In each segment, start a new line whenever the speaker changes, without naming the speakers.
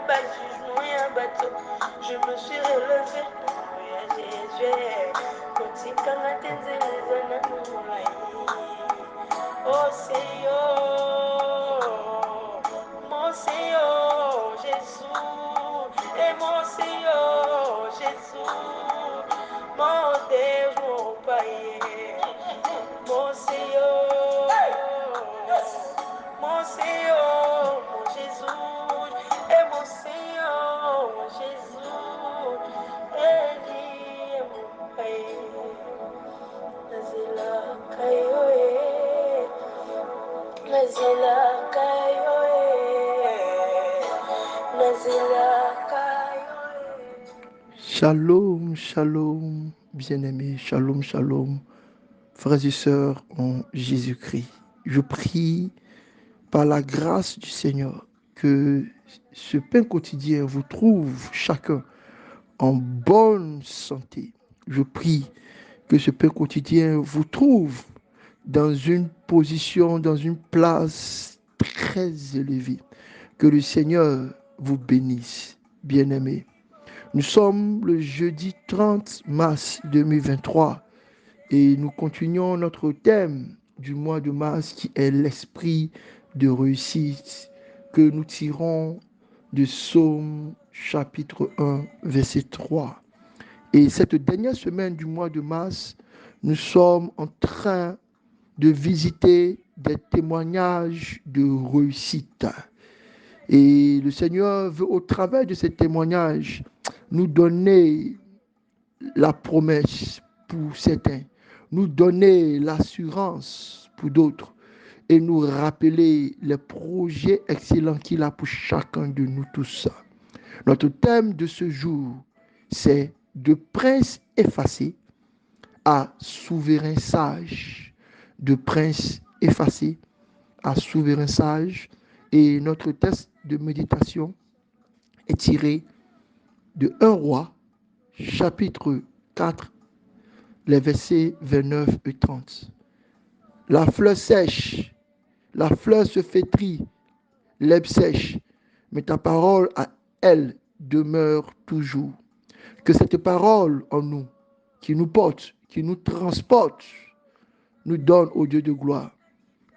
pas de jugement et un bateau. Je me suis relevé. Oh Seigneur Jésus, et mon Seigneur Jésus, mon Deus, mon Pai, mon Seigneur, mon Seigneur, mon Jésus, et mon Seigneur, mon Jésus, Ele é mon Pai, Nazila Kaioe, Nazila Kaioe, Nazila Kaioe.
Shalom, shalom, bien-aimés, shalom, shalom, frères et sœurs en Jésus-Christ. Je prie par la grâce du Seigneur que ce pain quotidien vous trouve chacun en bonne santé. Je prie que ce pain quotidien vous trouve dans une position, dans une place très élevée. Que le Seigneur vous bénisse, bien-aimés. Nous sommes le jeudi 30 mars 2023 et nous continuons notre thème du mois de mars qui est l'esprit de réussite que nous tirons de Psaume chapitre 1 verset 3. Et cette dernière semaine du mois de mars, nous sommes en train de visiter des témoignages de réussite. Et le Seigneur veut, au travers de ces témoignages, nous donner la promesse pour certains, nous donner l'assurance pour d'autres et nous rappeler les projets excellents qu'il a pour chacun de nous tous. Notre thème de ce jour, c'est de prince effacé à souverain sage. De prince effacé à souverain sage. Et notre texte de méditation est tiré de 1 Roi, chapitre 4, les versets 29 et 30. La fleur sèche, la fleur se flétrit, l'herbe sèche, mais ta parole à elle demeure toujours. Que cette parole en nous, qui nous porte, qui nous transporte, nous donne au Dieu de gloire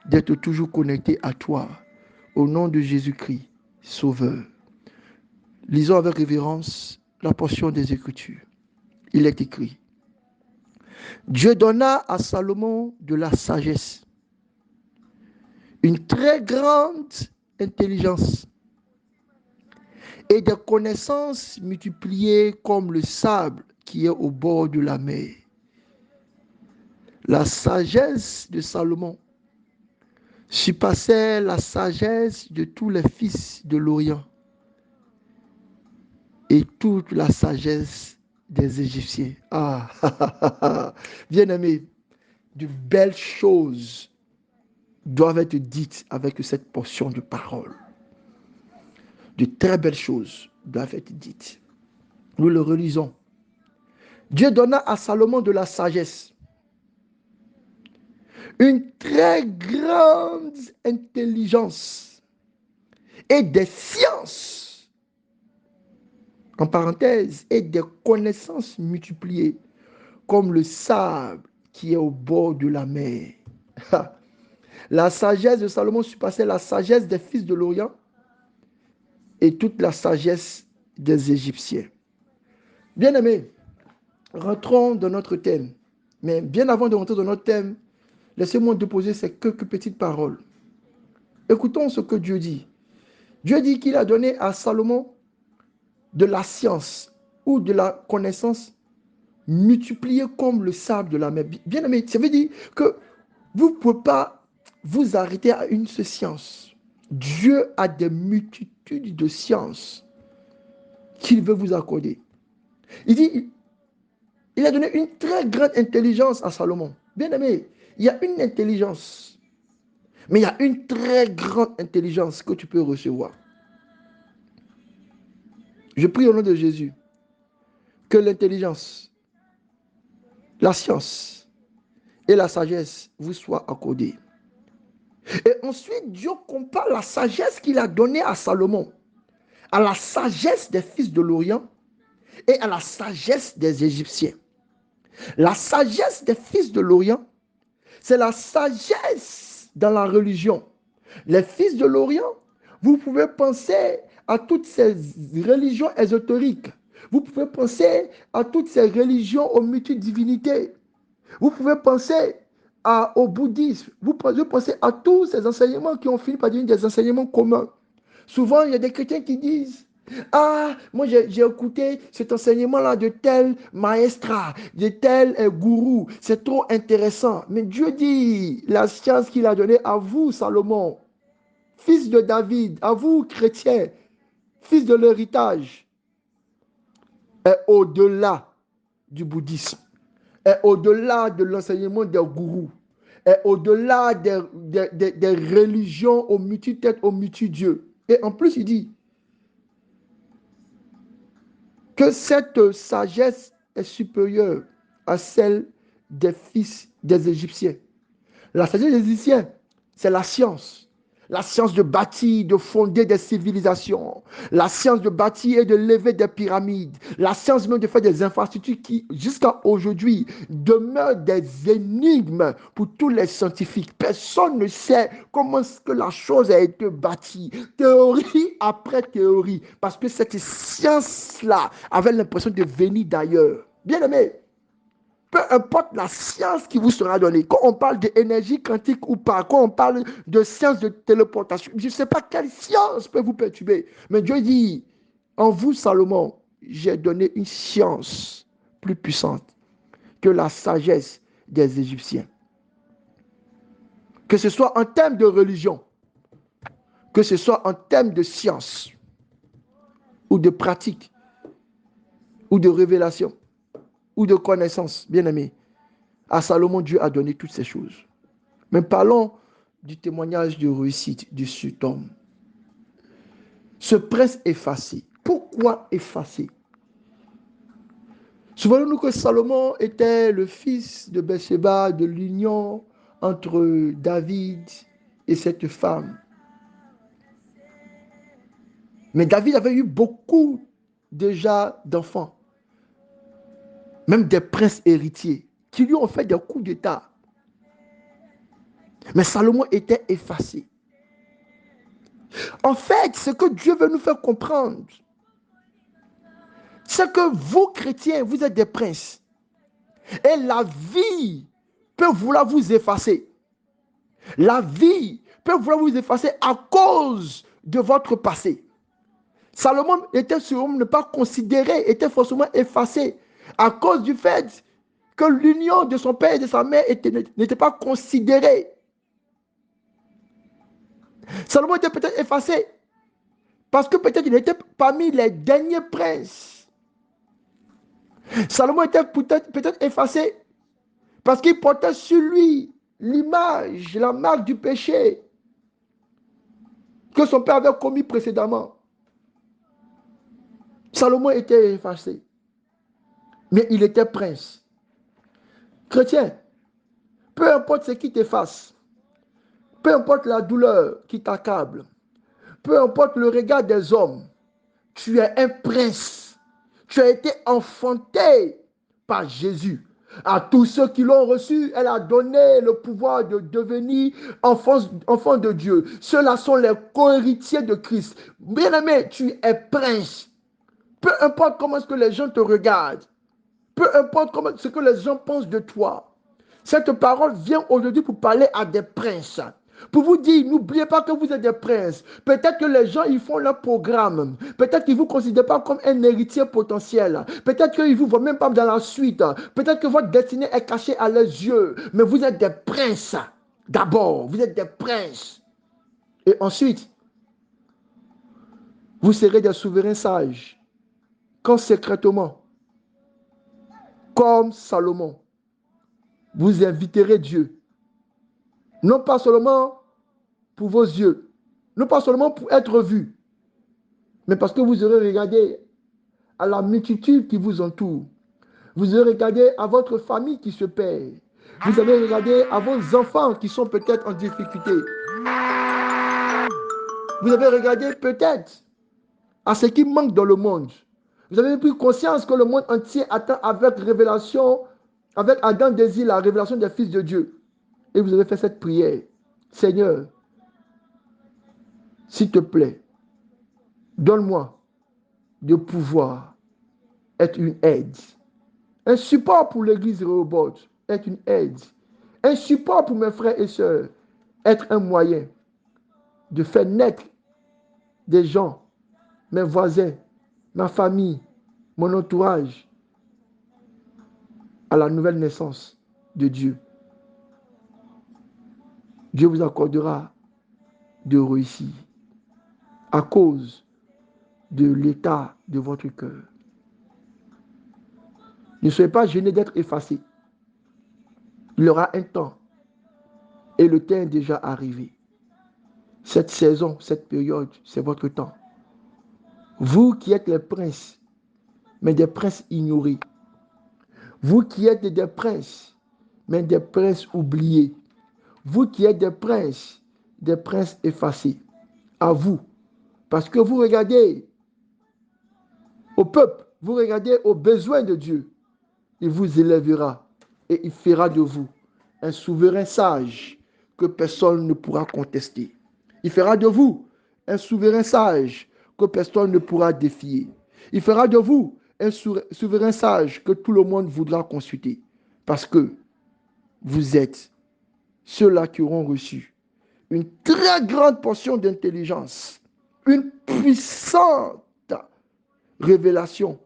d'être toujours connectés à toi, au nom de Jésus-Christ, Sauveur. Lisons avec révérence la portion des Écritures. Il est écrit: Dieu donna à Salomon de la sagesse, une très grande intelligence et des connaissances multipliées comme le sable qui est au bord de la mer. La sagesse de Salomon surpassait la sagesse de tous les fils de l'Orient et toute la sagesse des Égyptiens. Bien-aimés, de belles choses doivent être dites avec cette portion de parole. De très belles choses doivent être dites. Nous le relisons. Dieu donna à Salomon de la sagesse, une très grande intelligence et des sciences, en parenthèse, et des connaissances multipliées, comme le sable qui est au bord de la mer. La sagesse de Salomon surpassait la sagesse des fils de l'Orient et toute la sagesse des Égyptiens. Bien-aimés, rentrons dans notre thème. Mais bien avant de rentrer dans notre thème, laissez-moi déposer ces quelques petites paroles. Écoutons ce que Dieu dit. Dieu dit qu'il a donné à Salomon de la science ou de la connaissance multipliée comme le sable de la mer. Bien-aimé, ça veut dire que vous ne pouvez pas vous arrêter à une seule science. Dieu a des multitudes de sciences qu'il veut vous accorder. Il dit, il a donné une très grande intelligence à Salomon. Bien-aimé, il y a une intelligence, mais il y a une très grande intelligence que tu peux recevoir. Je prie au nom de Jésus que l'intelligence, la science et la sagesse vous soient accordées. Et ensuite, Dieu compare la sagesse qu'il a donnée à Salomon à la sagesse des fils de l'Orient et à la sagesse des Égyptiens. La sagesse des fils de l'Orient, c'est la sagesse dans la religion. Les fils de l'Orient, vous pouvez penser à toutes ces religions ésotériques. Vous pouvez penser à toutes ces religions aux multidivinités. Vous pouvez penser au bouddhisme. Vous pouvez penser à tous ces enseignements qui ont fini par devenir des enseignements communs. Souvent, il y a des chrétiens qui disent: ah, moi j'ai écouté cet enseignement-là de tel maestra, de tel gourou, c'est trop intéressant. Mais Dieu dit, la science qu'il a donnée à vous, Salomon, fils de David, à vous, chrétiens, fils de l'héritage, est au-delà du bouddhisme, est au-delà de l'enseignement des gourous, est au-delà des religions aux multi-têtes, aux multi-dieux. Et en plus, il dit que cette sagesse est supérieure à celle des fils des Égyptiens. La sagesse des Égyptiens, c'est la science. La science de bâtir, de fonder des civilisations. La science de bâtir et de lever des pyramides. La science même de faire des infrastructures qui, jusqu'à aujourd'hui, demeurent des énigmes pour tous les scientifiques. Personne ne sait comment est-ce que la chose a été bâtie. Théorie après théorie. Parce que cette science-là avait l'impression de venir d'ailleurs. Bien aimé, peu importe la science qui vous sera donnée, quand on parle d'énergie quantique ou pas, quand on parle de science de téléportation, je ne sais pas quelle science peut vous perturber. Mais Dieu dit, en vous, Salomon, j'ai donné une science plus puissante que la sagesse des Égyptiens. Que ce soit en termes de religion, que ce soit en termes de science, ou de pratique, ou de révélation, ou de connaissance, bien aimé. À Salomon, Dieu a donné toutes ces choses. Mais parlons du témoignage de réussite de cet homme. Ce prince effacé. Pourquoi effacé? Souvenons-nous que Salomon était le fils de Bathsheba, de l'union entre David et cette femme. Mais David avait eu beaucoup déjà d'enfants, même des princes héritiers, qui lui ont fait des coups d'état. Mais Salomon était effacé. En fait, ce que Dieu veut nous faire comprendre, c'est que vous, chrétiens, vous êtes des princes. Et la vie peut vouloir vous effacer. La vie peut vouloir vous effacer à cause de votre passé. Salomon était sur ne pas considéré, était forcément effacé à cause du fait que l'union de son père et de sa mère n'était pas considérée. Salomon était peut-être effacé parce que peut-être il était parmi les derniers princes. Salomon était peut-être effacé parce qu'il portait sur lui l'image, la marque du péché que son père avait commis précédemment. Salomon était effacé, mais il était prince. Chrétien, peu importe ce qui t'efface, peu importe la douleur qui t'accable, peu importe le regard des hommes, tu es un prince. Tu as été enfanté par Jésus. À tous ceux qui l'ont reçu, elle a donné le pouvoir de devenir enfants de Dieu. Ceux-là sont les co-héritiers de Christ. Bien-aimé, tu es prince. Peu importe comment est-ce que les gens te regardent, peu importe ce que les gens pensent de toi, cette parole vient aujourd'hui pour parler à des princes. Pour vous dire, n'oubliez pas que vous êtes des princes. Peut-être que les gens, ils font leur programme. Peut-être qu'ils ne vous considèrent pas comme un héritier potentiel. Peut-être qu'ils ne vous voient même pas dans la suite. Peut-être que votre destinée est cachée à leurs yeux. Mais vous êtes des princes. D'abord, vous êtes des princes. Et ensuite, vous serez des souverains sages. Quand secrètement, comme Salomon, vous inviterez Dieu. Non pas seulement pour vos yeux, non pas seulement pour être vu, mais parce que vous aurez regardé à la multitude qui vous entoure. Vous aurez regardé à votre famille qui se perd. Vous avez regardé à vos enfants qui sont peut-être en difficulté. Vous avez regardé peut-être à ce qui manque dans le monde. Vous avez pris conscience que le monde entier attend avec révélation, avec ardent désir, la révélation des fils de Dieu. Et vous avez fait cette prière. Seigneur, s'il te plaît, donne-moi de pouvoir être une aide. Un support pour l'église Rehoboth, être une aide. Un support pour mes frères et sœurs, être un moyen de faire naître des gens, mes voisins, ma famille, mon entourage, à la nouvelle naissance de Dieu. Dieu vous accordera de réussir à cause de l'état de votre cœur. Ne soyez pas gênés d'être effacés. Il y aura un temps et le temps est déjà arrivé. Cette saison, cette période, c'est votre temps. Vous qui êtes les princes, mais des princes ignorés. Vous qui êtes des princes, mais des princes oubliés. Vous qui êtes des princes effacés. À vous. Parce que vous regardez au peuple, vous regardez aux besoins de Dieu. Il vous élèvera et il fera de vous un souverain sage que personne ne pourra contester. Il fera de vous un souverain sage que personne ne pourra défier. Il fera de vous un souverain sage que tout le monde voudra consulter. Parce que vous êtes ceux-là qui auront reçu une très grande portion d'intelligence, une puissante révélation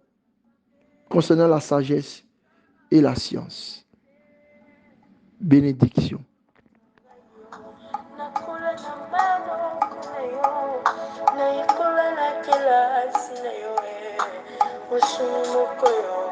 concernant la sagesse et la science. Bénédiction.
Nakula na bado kuna yo, naikula na kila sina yo, ushuni moko yo.